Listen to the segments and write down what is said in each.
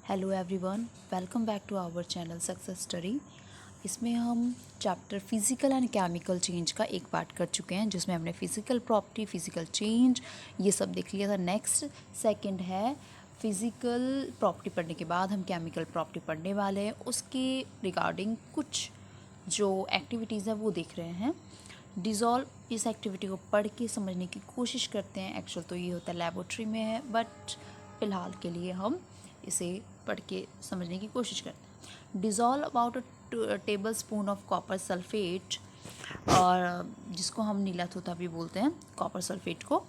Hello everyone, welcome back to our channel success study. इसमें हम chapter physical and chemical change का एक part कर चुके हैं, जिसमें हमने फिज़िकल प्रॉपर्टी, फिज़िकल चेंज ये सब देख लिया था। नेक्स्ट सेकंड है फिज़िकल प्रॉपर्टी पढ़ने के बाद हम केमिकल प्रॉपर्टी पढ़ने वाले हैं। उसके रिगार्डिंग कुछ जो एक्टिविटीज़ है वो देख रहे हैं। डिज़ोल्व इस एक्टिविटी को पढ़ के समझने की कोशिश करते हैं। एक्चुअल तो ये होता है लेबोरेटरी में है, बट फ़िलहाल के लिए हम इसे पढ़ के समझने की कोशिश करते हैं। Dissolve about a table spoon of copper sulphate, और जिसको हम नीला तोता भी बोलते हैं, कॉपर सल्फेट को,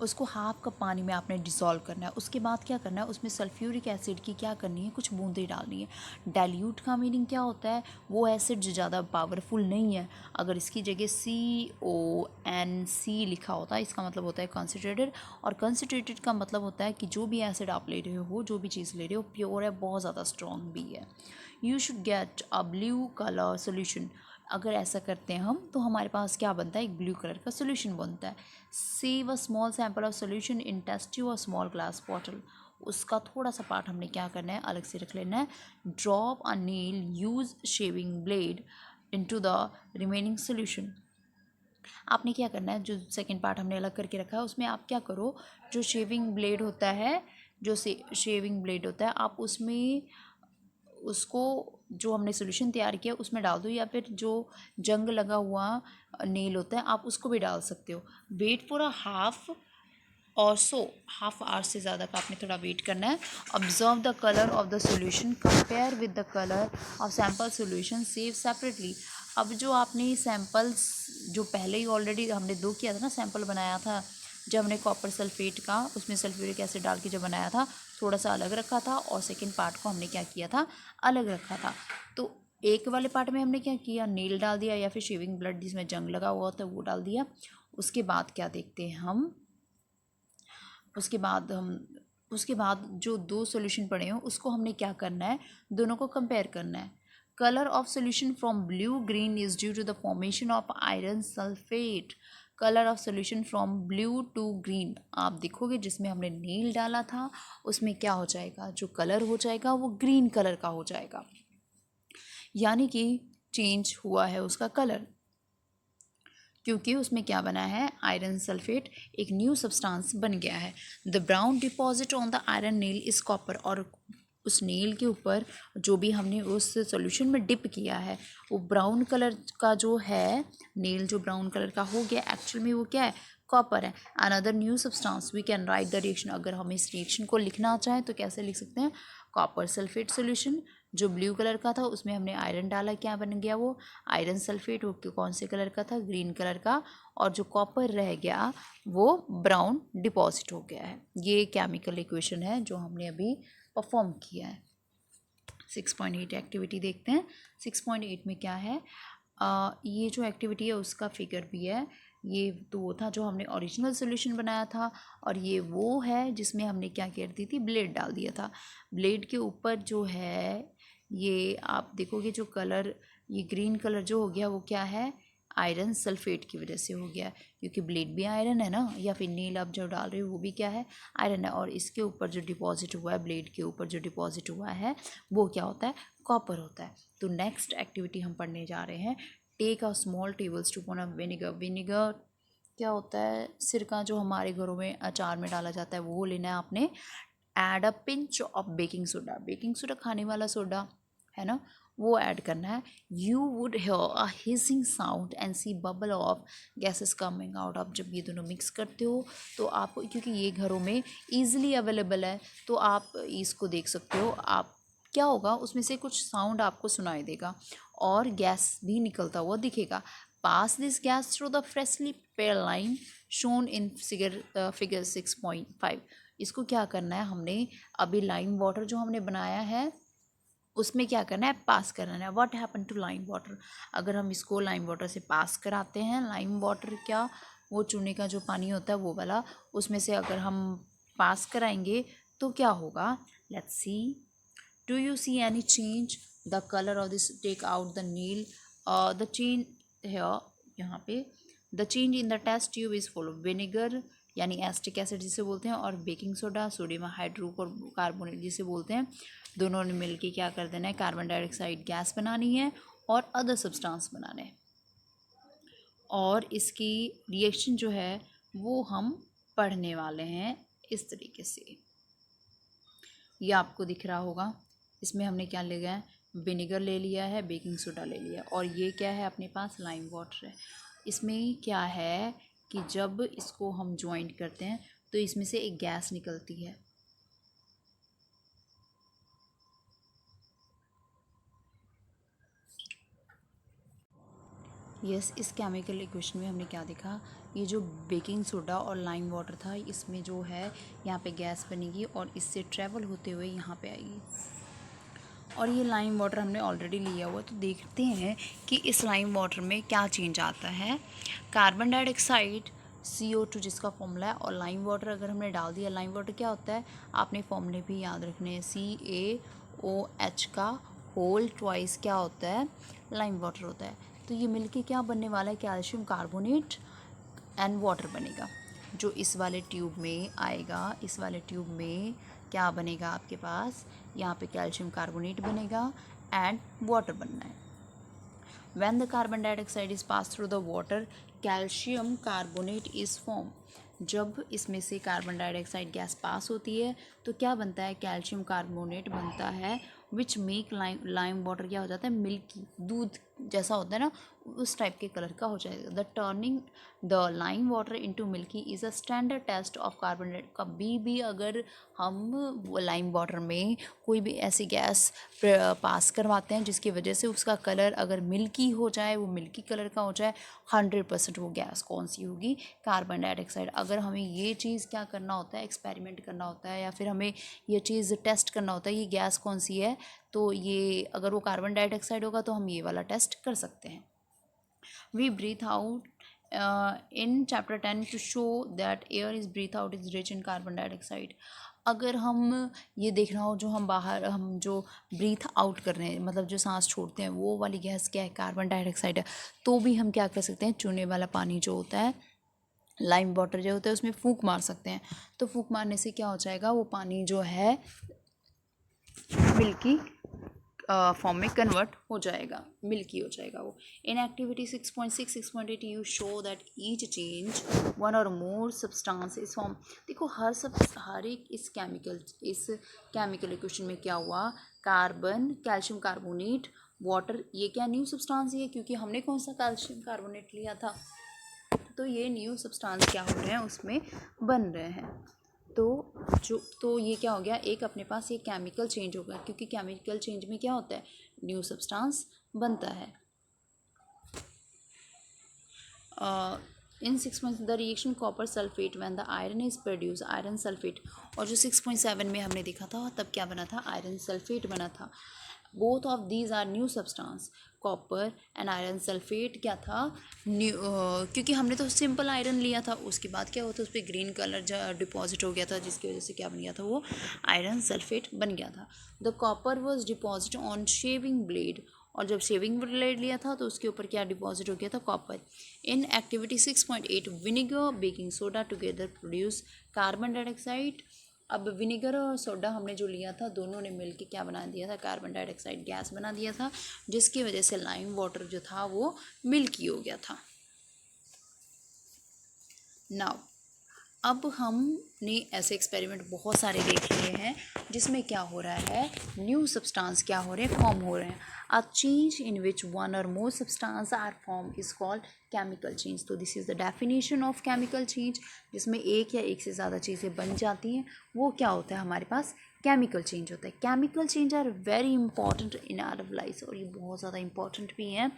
उसको हाफ कप पानी में आपने डिज़ोल्व करना है। उसके बाद क्या करना है, उसमें सल्फ्यूरिक एसिड की क्या करनी है, कुछ बूंदें डालनी है। डाइल्यूट का मीनिंग क्या होता है, वो एसिड जो ज़्यादा पावरफुल नहीं है। अगर इसकी जगह CONC लिखा होता है, इसका मतलब होता है कंसनट्रेटेड, और कंसनट्रेटेड का मतलब होता है कि जो भी एसिड आप ले रहे हो, जो भी चीज़ ले रहे हो, प्योर है, बहुत ज़्यादा स्ट्रॉन्ग भी है। You should get a blue colour solution. अगर ऐसा करते हैं हम, तो हमारे पास क्या बनता है, एक ब्लू कलर का सोल्यूशन बनता है। Save a small sample of solution in test tube और स्मॉल ग्लास बॉटल। उसका थोड़ा सा पार्ट हमने क्या करना है, अलग से रख लेना है। Drop a nail use shaving blade into the remaining solution. आपने क्या करना है, जो सेकंड पार्ट हमने अलग करके रखा है, उसमें आप क्या करो, जो शेविंग ब्लेड होता है, जो शेविंग ब्लेड होता है, आप उसमें उसको जो हमने सोल्यूशन तैयार किया उसमें डाल दो, या फिर जो जंग लगा हुआ नेल होता है आप उसको भी डाल सकते हो। Wait for a half hour से ज़्यादा का आपने थोड़ा वेट करना है। Observe the colour of the solution, compare with the colour of sample solution, save separately. अब जो आपने सैम्पल्स जो पहले ही ऑलरेडी हमने दो किया था ना, सैम्पल बनाया था जब हमने कॉपर सल्फेट का उसमें सल्फ्यूरिक एसिड डाल के जब बनाया था, थोड़ा सा अलग रखा था, और सेकंड पार्ट को हमने क्या किया था, अलग रखा था। तो एक वाले पार्ट में हमने क्या किया, नील डाल दिया या फिर शेविंग ब्लेड जिसमें जंग लगा हुआ होता है वो डाल दिया। उसके बाद क्या देखते हैं हम, उसके बाद जो दो सॉल्यूशन पड़े हैं उसको हमने क्या करना है, दोनों को कंपेयर करना है। Colour of solution from blue green is due to the formation of iron sulphate. Colour of solution from blue to green, आप देखोगे जिसमें हमने नील डाला था उसमें क्या हो जाएगा, जो कलर हो जाएगा वो ग्रीन कलर का हो जाएगा, यानी कि चेंज हुआ है उसका कलर, क्योंकि उसमें क्या बना है, आयरन सल्फेट एक न्यू सब्सटेंस बन गया है। The brown deposit on the iron nail is copper, और उस नेल के ऊपर जो भी हमने उस सॉल्यूशन में डिप किया है वो ब्राउन कलर का जो है, नेल जो ब्राउन कलर का हो गया, एक्चुअल में वो क्या है, कॉपर है। Another new substance we can write the reaction. अगर हम इस रिएक्शन को लिखना चाहें तो कैसे लिख सकते हैं, कॉपर सल्फेट सॉल्यूशन जो ब्लू कलर का था उसमें हमने आयरन डाला, क्या बन गया वो आयरन सल्फेट, वो कौन से कलर का था, ग्रीन कलर का, और जो कॉपर रह गया वो ब्राउन डिपॉजिट हो गया है। ये केमिकल इक्वेशन है जो हमने अभी परफॉर्म किया है। 6.8 एक्टिविटी देखते हैं। 6.8 में क्या है, ये जो एक्टिविटी है उसका फिगर भी है। ये तो वो था जो हमने ओरिजिनल सॉल्यूशन बनाया था, और ये वो है जिसमें हमने क्या कर दी थी, ब्लेड डाल दिया था। ब्लेड के ऊपर जो है, ये आप देखोगे जो कलर, ये ग्रीन कलर जो हो गया वो क्या है, आयरन सल्फेट की वजह से हो गया, क्योंकि ब्लेड भी आयरन है ना, या फिर नील आप जो डाल रहे हो वो भी क्या है, आयरन है, और इसके ऊपर जो डिपॉजिट हुआ है, ब्लेड के ऊपर जो डिपॉजिट हुआ है वो क्या होता है, कॉपर होता है। तो नेक्स्ट एक्टिविटी हम पढ़ने जा रहे हैं। Take a small table spoon of vinegar. Vinegar क्या होता है, सिरका जो हमारे घरों में अचार में डाला जाता है वो लेना है आपने। Add a pinch of baking soda, baking soda खाने वाला सोडा है ना, वो ऐड करना है। You would hear a hissing sound and see bubble of gases coming out. आप जब ये दोनों मिक्स करते हो तो आप, क्योंकि ये घरों में ईजिली अवेलेबल है तो आप इसको देख सकते हो, आप क्या होगा उसमें से कुछ साउंड आपको सुनाई देगा और गैस भी निकलता हुआ दिखेगा। Pass this gas through the freshly prepared line shown in figure 6.5। इसको क्या करना है, हमने अभी लाइम वाटर जो हमने बनाया है उसमें क्या करना है, पास कराना है। What happen to lime water, अगर हम इसको लाइम वाटर से पास कराते हैं, लाइम वाटर क्या, वो चूने का जो पानी होता है वो वाला, उसमें से अगर हम पास कराएंगे तो क्या होगा, let's see. Do you see any change, the colour of this, take out the nail, the change here, यहाँ पे the change in the test tube is full of vinegar यानी एसिटिक एसिड जिसे बोलते हैं, और बेकिंग सोडा सोडियम हाइड्रोकार्बोनेट जिसे बोलते हैं, दोनों ने मिलके क्या कर देना है, कार्बन डाइऑक्साइड गैस बनानी है और अदर सब्सटेंस बनाने हैं। और इसकी रिएक्शन जो है वो हम पढ़ने वाले हैं इस तरीके से। ये आपको दिख रहा होगा, इसमें हमने क्या लिया है, विनेगर ले लिया है, बेकिंग सोडा ले लिया, और ये क्या है अपने पास, लाइम वाटर है। इसमें क्या है कि जब इसको हम ज्वाइंट करते हैं तो इसमें से एक गैस निकलती है। यस, इस केमिकल इक्वेशन में हमने क्या देखा, ये जो बेकिंग सोडा और लाइम वाटर था, इसमें जो है यहाँ पे गैस बनेगी और इससे ट्रेवल होते हुए यहाँ पे आएगी। और ये लाइम वाटर हमने ऑलरेडी लिया हुआ, तो देखते हैं कि इस लाइम वाटर में क्या चेंज आता है। कार्बन डाइऑक्साइड CO2 जिसका फॉर्मूला है, और लाइम वाटर अगर हमने डाल दिया, लाइम वाटर क्या होता है, आपने फॉर्मूले भी याद रखने हैं, CaOH का होल ट्वाइस क्या होता है, लाइम वाटर होता है। तो ये मिलके क्या बनने वाला है, कैल्शियम कार्बोनेट एंड वाटर बनेगा, जो इस वाले ट्यूब में आएगा। इस वाले ट्यूब में क्या बनेगा आपके पास, यहाँ पे कैल्शियम कार्बोनेट बनेगा एंड वाटर बनना है। When the carbon dioxide is passed through the water, calcium carbonate is formed. जब इसमें से कार्बन डाइऑक्साइड गैस पास होती है तो क्या बनता है, कैल्शियम कार्बोनेट बनता है, विच मेक लाइम वाटर क्या हो जाता है, मिल्की, दूध जैसा होता है ना, उस टाइप के कलर का हो जाएगा। The turning the lime water into milky is a standard test of carbon. कभी भी अगर हम लाइम वाटर में कोई भी ऐसी गैस पास करवाते हैं जिसकी वजह से उसका कलर अगर मिल्की हो जाए, वो मिल्की कलर का हो जाए, 100% वो गैस कौन सी होगी, कार्बन डाइऑक्साइड। अगर हमें ये चीज़ क्या करना होता है, एक्सपेरिमेंट करना होता है, या फिर हमें ये चीज़ टेस्ट करना होता है ये गैस कौन सी है, तो ये अगर वो कार्बन डाइऑक्साइड होगा तो हम ये वाला टेस्ट कर सकते हैं। We breathe out in chapter 10 to show that air is breathed out is rich in carbon dioxide. अगर हम ये देखना हो, जो हम बाहर हम जो ब्रीथ आउट कर रहे हैं, मतलब जो सांस छोड़ते हैं, वो वाली गैस क्या है, कार्बन डाइऑक्साइड है, तो भी हम क्या कर सकते हैं, चूने वाला पानी जो होता है, लाइम वाटर जो होता है, उसमें फूंक मार सकते हैं। तो फूंक मारने से क्या हो जाएगा, वो पानी जो है मिल्की फॉर्म में कन्वर्ट हो जाएगा, मिल्की हो जाएगा वो। In activity 6.6 6.8 you show that each change one or more substance is form. देखो हर एक इस केमिकल इक्वेशन में क्या हुआ, कार्बन, कैल्शियम कार्बोनेट, वाटर, ये क्या न्यू सब्सटेंस है, क्योंकि हमने कौन सा कैल्शियम कार्बोनेट लिया था, तो ये न्यू सब्सटेंस क्या हो रहे हैं, उसमें बन रहे हैं। तो ये क्या हो गया, एक अपने पास ये केमिकल चेंज हो गया, क्योंकि केमिकल चेंज में क्या होता है, न्यू सब्सटेंस बनता है। इन 6 the reaction copper sulphate when the iron is produce, iron sulphate, और जो 6.7 में हमने देखा था तब क्या बना था, आयरन सल्फेट बना था। Both of these are new substance, copper and iron sulphate क्या था, न्यू, क्योंकि हमने तो सिंपल आयरन लिया था, उसके बाद क्या हुआ था, उस पर ग्रीन कलर डिपॉजिट हो गया था, जिसकी वजह से क्या बन गया था, वो आयरन सल्फेट बन गया था। The copper was deposit on shaving blade, और जब शेविंग ब्लेड लिया था तो उसके ऊपर क्या डिपॉजिट हो गया था, copper. In activity 6.8 vinegar baking soda together produce carbon dioxide. अब विनेगर और सोडा हमने जो लिया था, दोनों ने मिलकर क्या बना दिया था, कार्बन डाइऑक्साइड गैस बना दिया था, जिसकी वजह से लाइम वाटर जो था वो मिल्की हो गया था। नाउ अब हमने ऐसे एक्सपेरिमेंट बहुत सारे देख लिए हैं जिसमें क्या हो रहा है, न्यू सब्सटेंस क्या हो रहे हैं, फॉर्म हो रहे हैं। अ change in which one or more substance are form is called chemical change. तो this is the definition of chemical change, जिसमें एक या एक से ज़्यादा चीज़ें बन जाती हैं, वो क्या होता है, हमारे पास केमिकल चेंज होता है। Chemical change are very important in our life, और ये बहुत ज़्यादा इंपॉर्टेंट भी हैं।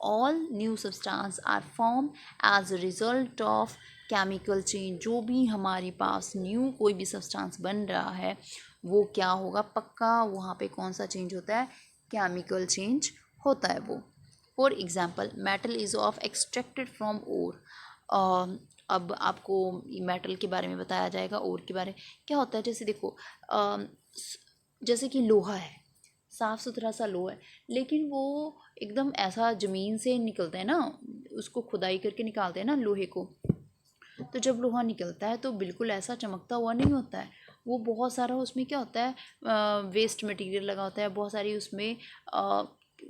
All new substance are form as a result of chemical change. जो भी हमारे पास न्यू कोई भी सब्सटेंस बन रहा है वो क्या होगा, पक्का वहाँ पे कौन सा चेंज होता है, केमिकल चेंज होता है वो। For example, metal is of extracted from ore. अब आपको मेटल के बारे में बताया जाएगा, ओर के बारे में क्या होता है। जैसे देखो, जैसे कि लोहा है, साफ़ सुथरा सा लोहा है, लेकिन वो एकदम ऐसा ज़मीन से निकलता है ना, उसको खुदाई करके निकालते हैं ना लोहे को, तो जब लोहा निकलता है तो बिल्कुल ऐसा चमकता हुआ नहीं होता है, वो बहुत सारा उसमें क्या होता है, वेस्ट मटेरियल लगा होता है, बहुत सारी उसमें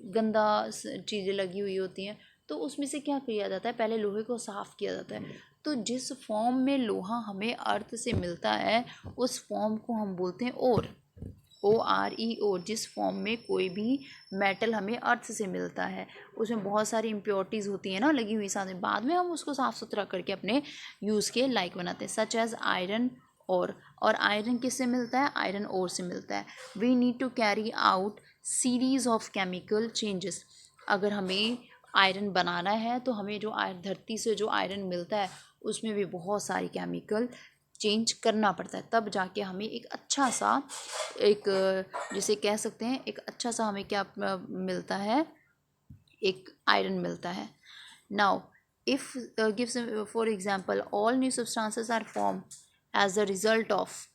गंदा चीज़ें लगी हुई होती हैं। तो उसमें से क्या किया जाता है, पहले लोहे को साफ़ किया जाता है। तो जिस फॉर्म में लोहा हमें अर्थ से मिलता है उस फॉर्म को हम बोलते हैं ओर, ORE और। जिस फॉर्म में कोई भी मेटल हमें अर्थ से मिलता है उसमें बहुत सारी इम्प्योरिटीज़ होती हैं ना लगी हुई साथ में, बाद में हम उसको साफ़ सुथरा करके अपने यूज़ के लायक बनाते हैं। सच एज़ आयरन और आयरन किससे मिलता है, आयरन ओर से मिलता है। We need to carry out series of chemical changes. अगर हमें आयरन बनाना है तो हमें जो धरती से जो आयरन मिलता है उसमें भी बहुत सारी केमिकल चेंज करना पड़ता है, तब जाके हमें एक अच्छा सा, एक जिसे कह सकते हैं एक अच्छा सा हमें क्या मिलता है, एक आयरन मिलता है। Now if gives for example all new substances are form as the result of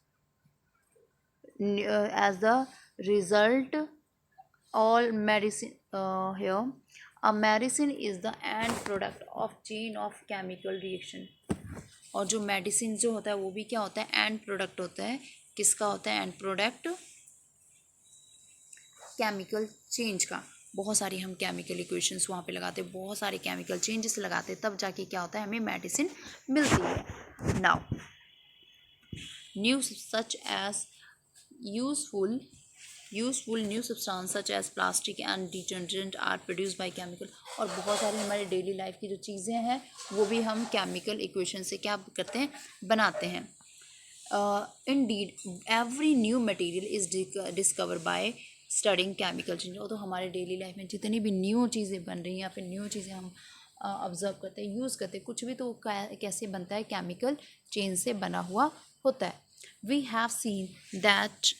as the result all medicine here a medicine is the end product of chain of chemical reaction। और जो medicine जो होता है वो भी क्या होता है, एंड प्रोडक्ट होता है। किसका होता है एंड प्रोडक्ट, केमिकल चेंज का। बहुत सारी हम केमिकल इक्वेशंस वहाँ पे लगाते हैं, बहुत सारे केमिकल चेंजेस लगाते हैं, तब जाके क्या होता है हमें मेडिसिन मिलती है। Now new such as useful new substance such as plastic and detergent are produce by chemical. और बहुत सारी हमारी डेली लाइफ की जो चीज़ें हैं वो भी हम केमिकल इक्वेशन से क्या करते हैं, बनाते हैं। Indeed every new material is discover by studying chemical change. तो हमारे डेली लाइफ में जितनी भी न्यू चीज़ें बन रही हैं या फिर न्यू चीज़ें हम ऑब्जर्व करते हैं, यूज़ करते हैं, कुछ भी तो कैसे बनता है, केमिकल चेंज से बना हुआ होता है। We have seen that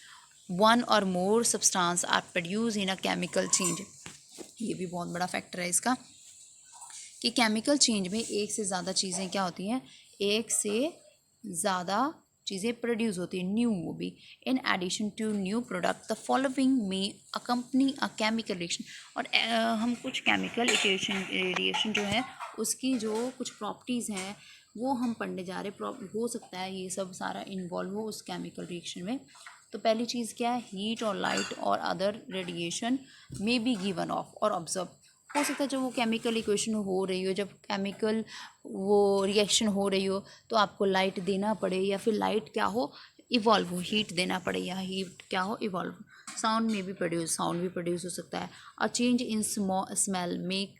one or more substance are produce in a chemical change. ये भी बहुत बड़ा फैक्टर है इसका कि केमिकल चेंज में एक से ज़्यादा चीज़ें क्या होती हैं, एक से ज़्यादा चीज़ें प्रोड्यूस होती हैं, न्यू वो भी। In addition to new product the following may accompany a chemical reaction. और हम कुछ केमिकल रिएक्शन जो है उसकी जो कुछ प्रॉपर्टीज़ हैं वो हम पढ़ने जा रहे हैं। हो सकता है ये सब सारा इन्वॉल्व हो उस केमिकल रिएक्शन में। तो पहली चीज़ क्या है, हीट और लाइट और other radiation may be given of और ऑब्जर्व। हो सकता है जब वो केमिकल इक्वेशन हो रही हो, जब केमिकल वो रिएक्शन हो रही हो तो आपको लाइट देना पड़े या फिर लाइट क्या हो, इवॉल्व हो, हीट देना पड़े या हीट क्या हो, इवॉल्व। साउंड में भी प्रोड्यूस, साउंड भी प्रोड्यूस हो सकता है। A change in smell make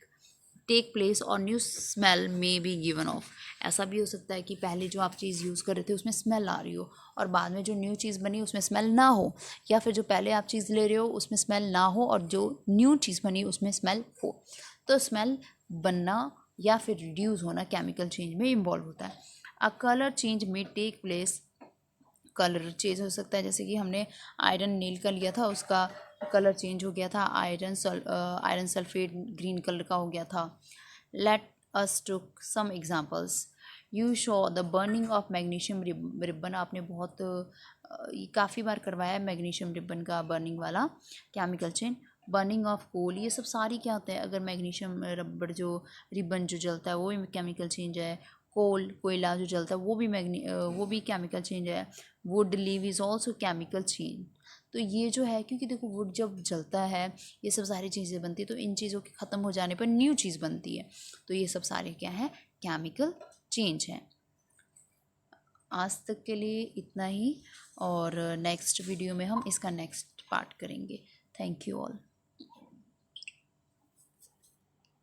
take place or new smell may be given off. ऐसा भी हो सकता है कि पहले जो आप चीज़ यूज़ कर रहे थे उसमें स्मेल आ रही हो और बाद में जो न्यू चीज़ बनी उसमें स्मेल ना हो, या फिर जो पहले आप चीज़ ले रहे हो उसमें स्मेल ना हो और जो न्यू चीज़ बनी उसमें स्मेल हो। तो स्मेल बनना या फिर रिड्यूस होना केमिकल चेंज में इन्वॉल्व होता है। अ कलर चेंज में टेक प्लेस, कलर चेंज हो सकता है, जैसे कि हमने आयरन नील का लिया था उसका कलर चेंज हो गया था, आयरन सल्फेट ग्रीन कलर का हो गया था। Let us took some examples. You show the burning of magnesium ribbon. आपने बहुत काफ़ी बार करवाया है मैग्नीशियम रिबन का बर्निंग वाला chemical change. Burning of coal, ये सब सारी क्या होता है, अगर मैग्नीशियम रबड़ जो रिबन जो जलता है वो भी केमिकल चेंज है। कोल, कोयला जो जलता है वो भी केमिकल चेंज है। Would leave is also chemical change. तो ये जो है, क्योंकि देखो वुड जब जलता है ये सब सारी चीज़ें बनती है, तो इन चीज़ों के ख़त्म हो जाने पर न्यू चीज़ बनती है, तो ये सब सारे क्या है, केमिकल चेंज हैं। आज तक के लिए इतना ही, और नेक्स्ट वीडियो में हम इसका नेक्स्ट पार्ट करेंगे। Thank you all.